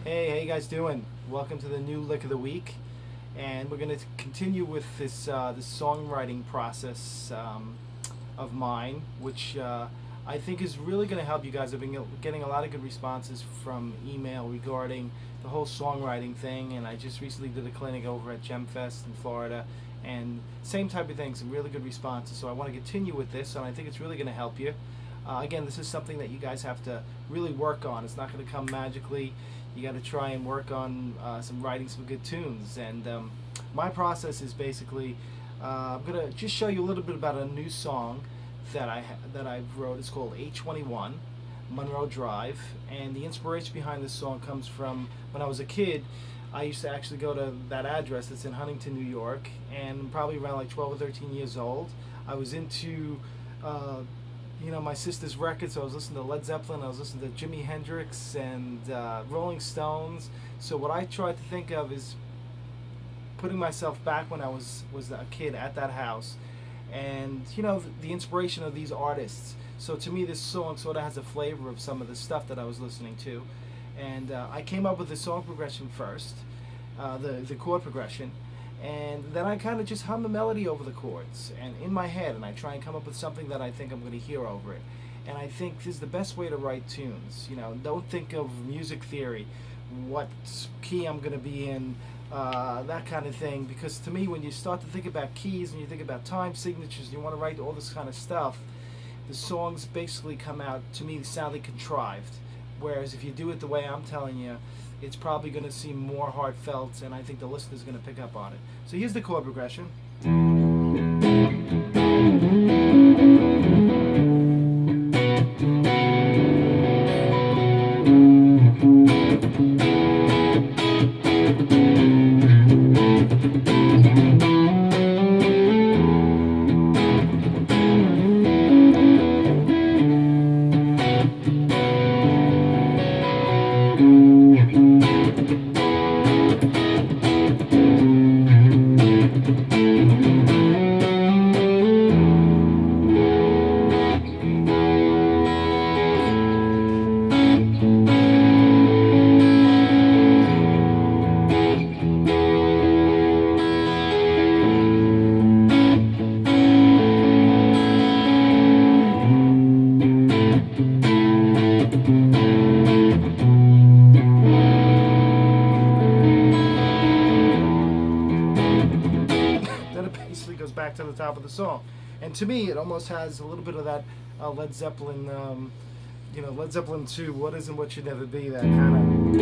Hey, how you guys doing? Welcome to the new lick of the week, and we're going to continue with this songwriting process of mine, which I think is really going to help you guys. I've been getting a lot of good responses from email regarding the whole songwriting thing, and I just recently did a clinic over at GemFest in Florida, and same type of things, some really good responses. So I want to continue with this, and I think it's really going to help you. Again, this is something that you guys have to really work on. It's not going to come magically. You got to try and work on writing some good tunes. And my process is basically I'm going to just show you a little bit about a new song that I wrote. It's called 821 Monroe Drive, and the inspiration behind this song comes from when I was a kid. I used to actually go to that address that's in Huntington, New York, and probably around like 12 or 13 years old, I was into my sister's records. So I was listening to Led Zeppelin, I was listening to Jimi Hendrix and Rolling Stones. So what I tried to think of is putting myself back when I was a kid at that house, and the inspiration of these artists. So to me, this song sort of has a flavor of some of the stuff that I was listening to, and I came up with the song progression first, the chord progression, and then I kind of just hum the melody over the chords and in my head, and I try and come up with something that I think I'm going to hear over it. And I think this is the best way to write tunes. Don't think of music theory, what key I'm going to be in, that kind of thing, because to me, when you start to think about keys and you think about time signatures, and you want to write all this kind of stuff, the songs basically come out to me sounding contrived. Whereas if you do it the way I'm telling you, it's probably going to seem more heartfelt, and I think the listener's going to pick up on it. So here's the chord progression. Goes back to the top of the song, and to me it almost has a little bit of that Led Zeppelin, Led Zeppelin 2, What Is and What Should Never Be, that kind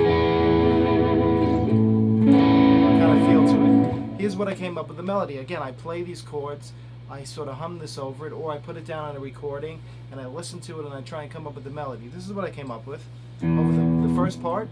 of feel to it. Here's what I came up with the melody. Again, I play these chords, I sort of hum this over it, or I put it down on a recording and I listen to it and I try and come up with the melody. This is what I came up with over the first part.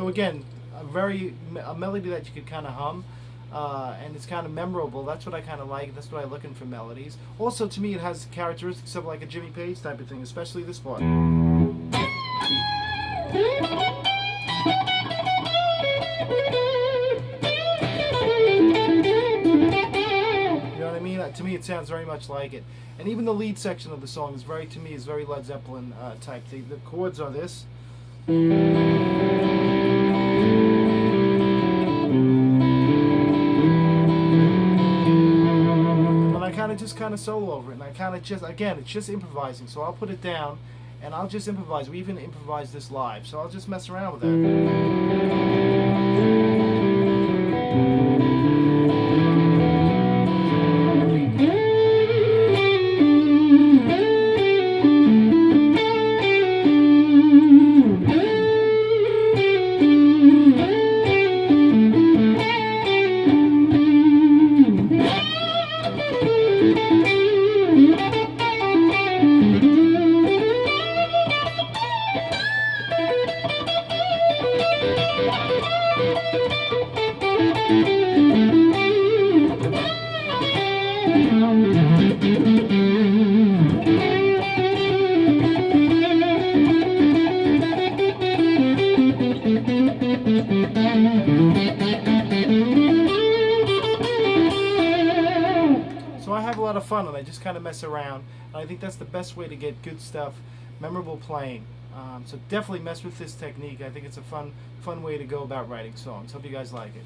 Again, a melody that you could kind of hum, and it's kind of memorable. That's what I kind of like. That's what I'm looking for melodies. Also, to me, it has characteristics of like a Jimmy Page type of thing, especially this part. To me, it sounds very much like it. And even the lead section of the song is very Led Zeppelin type. The chords are this. And I kind of solo over it, and I kind of just, again, it's just improvising, so I'll put it down and I'll just improvise. We even improvised this live, so I'll just mess around with that. So I have a lot of fun and I just kind of mess around. And I think that's the best way to get good stuff, memorable playing. So definitely mess with this technique. I think it's a fun way to go about writing songs. Hope you guys like it.